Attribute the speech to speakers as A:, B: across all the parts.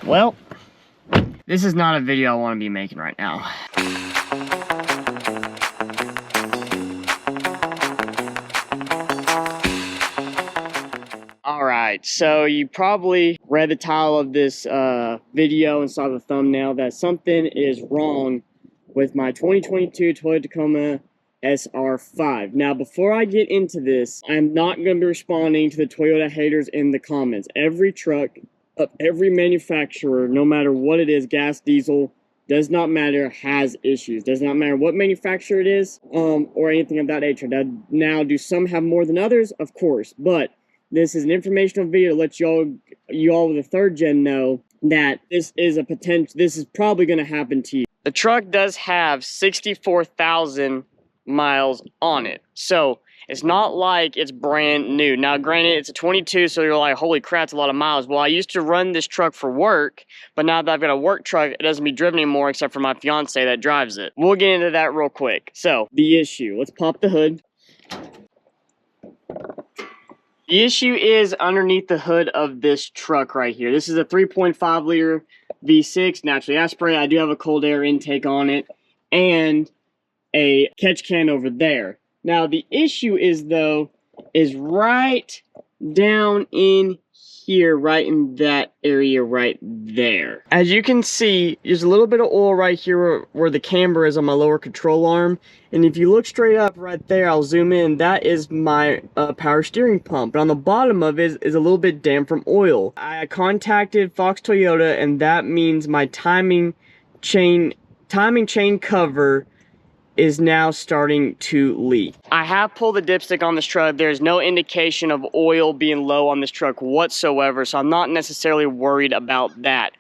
A: Well, this is not a video I want to be making right now. Alright, so you probably read the title of this video and saw the thumbnail that something is wrong with my 2022 Toyota Tacoma SR5. Now, before I get into this, I'm not going to be responding to the Toyota haters in the comments. Every truck of every manufacturer, no matter what it is, gas, diesel, does not matter, has issues. Does not matter what manufacturer it is, or anything of that nature. Now, do some have more than others? Of course, but this is an informational video to let you all with the third gen know that this is probably going to happen to you. The truck does have 64,000 miles on it, so it's not like it's brand new. Now, granted, it's a 22, so you're like, holy crap, it's a lot of miles. Well, I used to run this truck for work, but now that I've got a work truck, it doesn't be driven anymore except for my fiance that drives it. We'll get into that real quick. So, the issue. Let's pop the hood. The issue is underneath the hood of this truck right here. This is a 3.5 liter V6, naturally aspirated. I do have a cold air intake on it and a catch can over there. Now, the issue is right down in here, right in that area right there. As you can see, there's a little bit of oil right here where the camber is on my lower control arm. And if you look straight up right there, I'll zoom in, that is my power steering pump. But on the bottom of it is a little bit damp from oil. I contacted Fox Toyota, and that means my timing chain cover is now starting to leak. I have pulled the dipstick on this truck. There's no indication of oil being low on this truck whatsoever, so I'm not necessarily worried about that.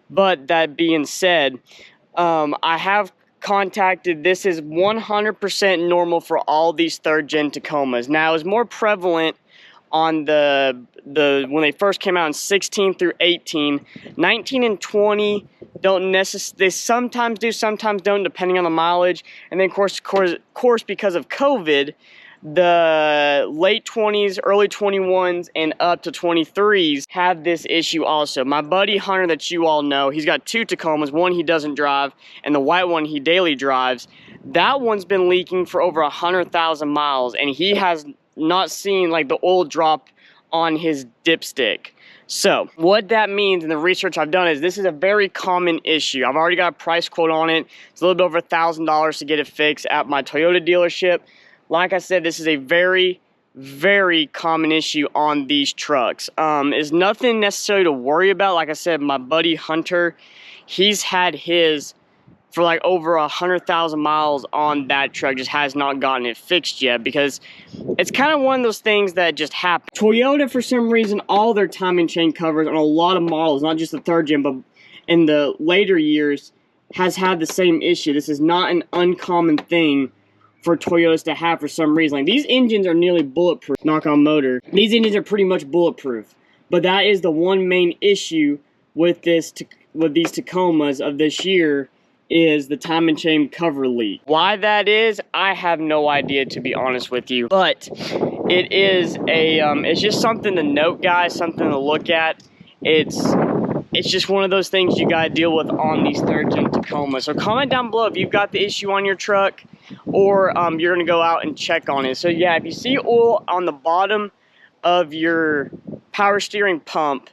A: But that being said, I have contacted, this is 100% normal for all these third gen Tacomas. Now, it's more prevalent on when they first came out in 16 through 18. 19 and 20 don't necessarily, they sometimes do, sometimes don't, depending on the mileage. And then of course because of COVID, the late 20s, early 21s, and up to 23s have this issue also. My buddy Hunter that you all know, he's got two Tacomas. One he doesn't drive, and the white one he daily drives. That one's been leaking for over 100,000 miles, and he has not seen like the oil drop on his dipstick. So what that means in the research I've done is this is a very common issue. I've already got a price quote on it. It's a little bit over $1,000 to get it fixed at my Toyota dealership. Like I said, this is a very, very common issue on these trucks. It's nothing necessarily to worry about. Like I said, my buddy Hunter, he's had his for like over 100,000 miles on that truck, just has not gotten it fixed yet, because it's kind of one of those things that just happen. Toyota, for some reason, all their timing chain covers on a lot of models, not just the third gen, but in the later years, has had the same issue. This is not an uncommon thing for Toyotas to have for some reason. Like, these engines are nearly bulletproof, knock on motor. These engines are pretty much bulletproof, but that is the one main issue with these Tacomas of this year, is the timing chain cover leak. Why that is, I have no idea, to be honest with you. But it is it's just something to note, guys, something to look at. It's just one of those things you gotta deal with on these third gen Tacomas. So comment down below if you've got the issue on your truck, or you're gonna go out and check on it. So yeah, if you see oil on the bottom of your power steering pump,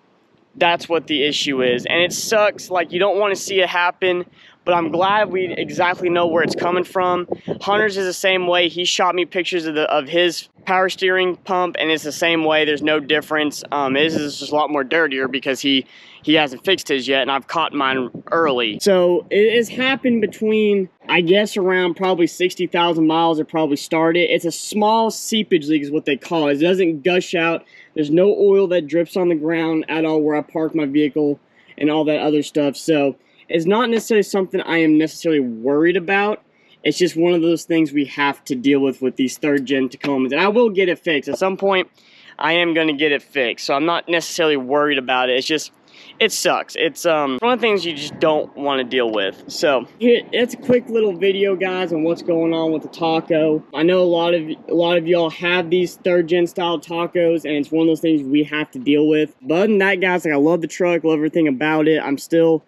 A: that's what the issue is. And it sucks, like, you don't want to see it happen, but I'm glad we exactly know where it's coming from. Hunter's is the same way. He shot me pictures of his power steering pump, and it's the same way. There's no difference. His is just a lot more dirtier because he hasn't fixed his yet, and I've caught mine early. So it has happened between, I guess, around probably 60,000 miles it probably started. It's a small seepage leak is what they call it. It doesn't gush out. There's no oil that drips on the ground at all where I park my vehicle and all that other stuff. So it's not necessarily something I am necessarily worried about. It's just one of those things we have to deal with these third gen Tacomas. And I will get it fixed. At some point, I am going to get it fixed. So I'm not necessarily worried about it. It's just it sucks. It's one of the things you just don't want to deal with. So it's a quick little video, guys, on what's going on with the Taco. I know a lot of y'all have these 3rd gen style Tacos, and it's one of those things we have to deal with. But other than that, guys, like, I love the truck, love everything about it. It's still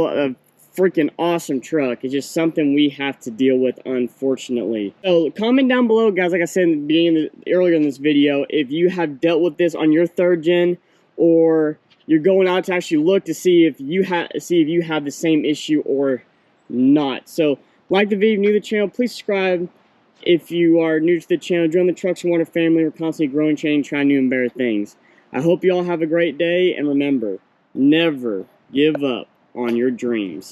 A: a freaking awesome truck. It's just something we have to deal with, unfortunately. So comment down below, guys, like I said in the beginning, earlier in this video, if you have dealt with this on your 3rd gen, or you're going out to actually look to see if you have the same issue or not. So like the video, new to the channel, please subscribe. If you are new to the channel, join the Trucks and Water family. We're constantly growing, changing, trying new and better things. I hope you all have a great day, and remember, never give up on your dreams.